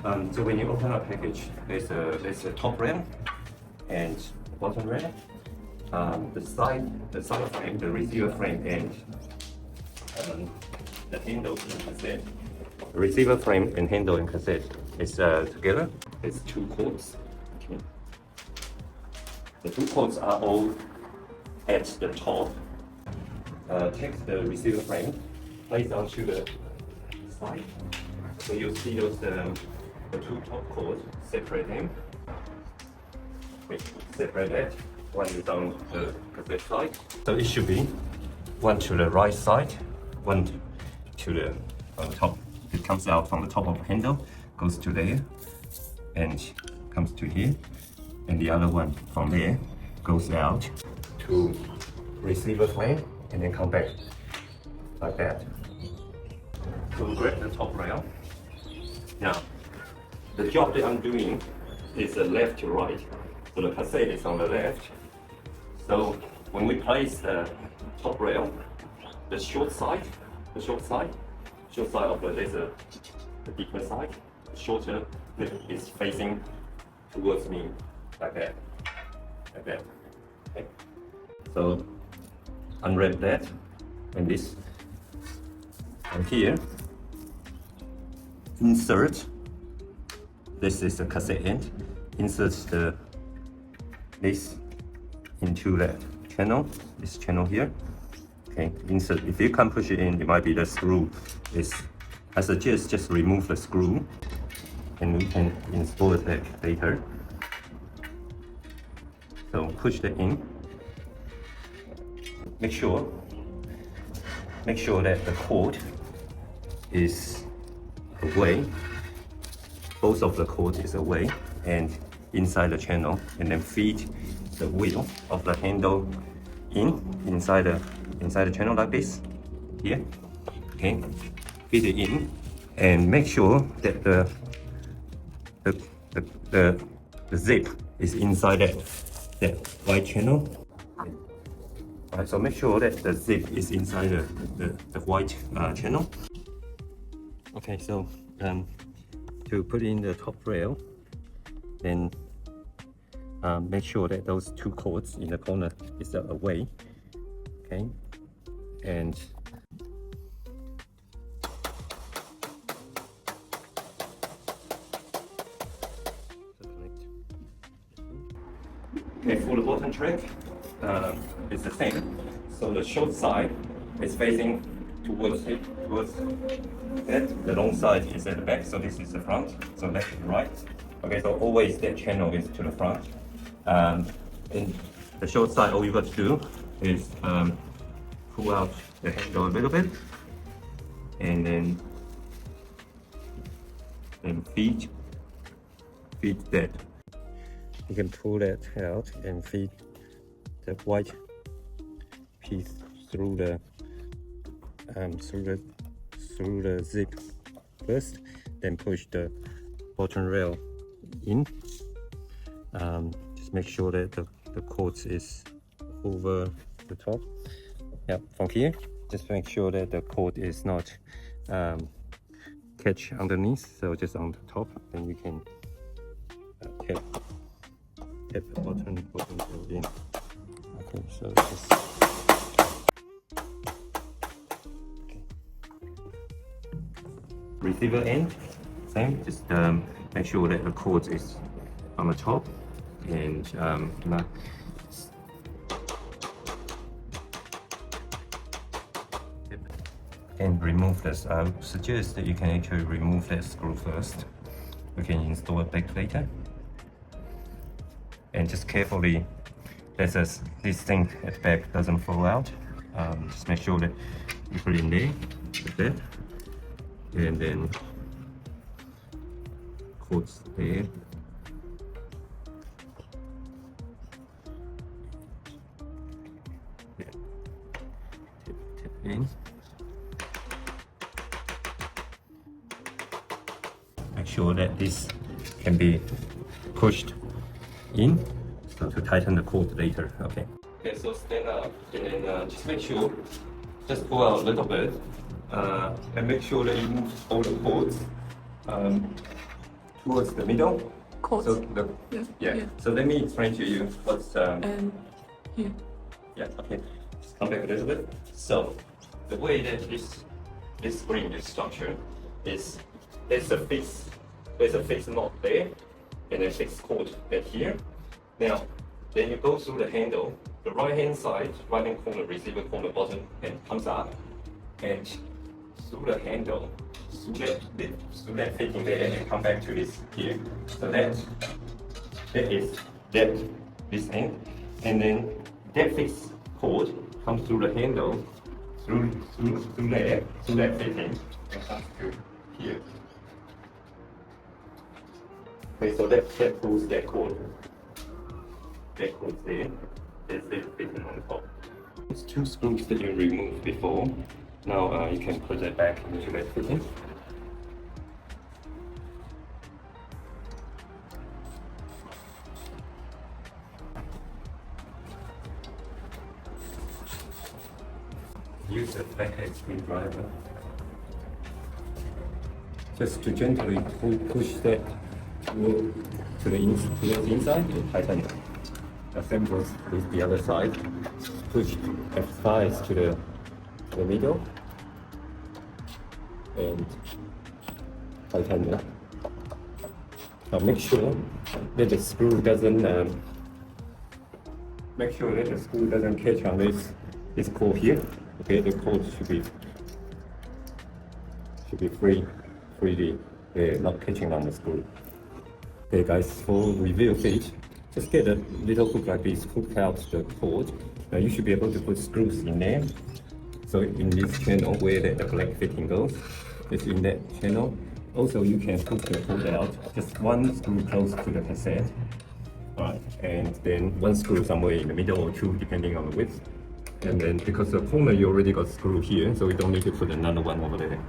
So when you open a package, there's a top rail and bottom rail. The side frame, the receiver frame, and the handle and cassette. The receiver frame and handle and cassette is together. It's two cords. Okay. The two cords are all at the top. Take the receiver frame, place onto the side. So you'll see those the two top cords. Separate them. Separate that. One is on the cassette side. So it should be one to the right side, one to the on top. It comes out from the top of the handle, goes to there, and comes to here, and the other one from there goes out to receiver frame, and then come back like that. So grab the top rail. Now, the job that I'm doing is left to right. So the cassette is on the left. So when we place the top rail, the short side of the laser, the deeper side, the shorter bit is facing towards me like that. Okay. So unwrap that, and this and here insert. This is the cassette end. Insert this into that channel. This channel here. Okay. Insert. If you can't push it in, it might be the screw. I suggest just remove the screw, and we can install it back later. So push that in. Make sure that the cord is away. Both of the cords is away and inside the channel, and then feed the wheel of the handle inside the channel like this here. Okay, feed it in, and make sure that the zip is inside that white channel. Alright, so make sure that the zip is inside the white channel. Okay, so to put in the top rail, then make sure that those two cords in the corner is away. Okay, and okay, for the bottom track, it's the same. So the short side is facing towards that. The long side is at the back, so this is the front. So left and right. Okay, so always that channel is to the front. In the short side, all you got to do is pull out the handle a little bit, and then feed that. You can pull that out and feed the white piece through the zip first, then push the bottom rail in. Just make sure that the cord is over the top. Yeah, from here, just make sure that the cord is not catch underneath, so just on the top. Then you can tap the bottom rail in. Okay, so just receiver end, same. Just make sure that the cord is on the top, and remove this. I would suggest that you can actually remove that screw first. We can install it back later, and just carefully let this thing at the back doesn't fall out. Just make sure that you put it in there like that, and then cords there. Tip in. Make sure that this can be pushed in, so to tighten the cord later. Okay. Okay, so stand up, and then just make sure, just pull out a little bit, and make sure that you move all the cords to towards the middle. Chords. So the Yeah. So let me explain to you what's And here. yeah, okay. Just come back a little bit. So the way that this spring is structured is there's a fixed knot there and a fixed cord at here. Now then you go through the handle, the right hand corner, receiver corner button, and comes up and through the handle, through that fitting there and come back to this here. So that is this end, and then that fixed cord comes through the handle, through that fitting, and comes to here. Okay, so that pulls that cord. That cord there. There's that fitting on top. It's two screws that you removed before. Now you can put that back into that fitting. Use a flathead screwdriver just to gently push that wood to the inside and tighten it. The same goes with the other side. Push F5 to the middle and tighten it. Now make sure that the screw doesn't catch on this cord here. Okay, the cord should be freely not catching on the screw. Okay guys, for review stage, just get a little hook like this, hook out the cord. Now you should be able to put screws in there. So in this channel where the black fitting goes, it's in that channel. Also you can hook the cord out, just one screw close to the cassette. Alright, and then one screw somewhere in the middle or two depending on the width. And then because the corner you already got screw here, so we don't need to put another one over there.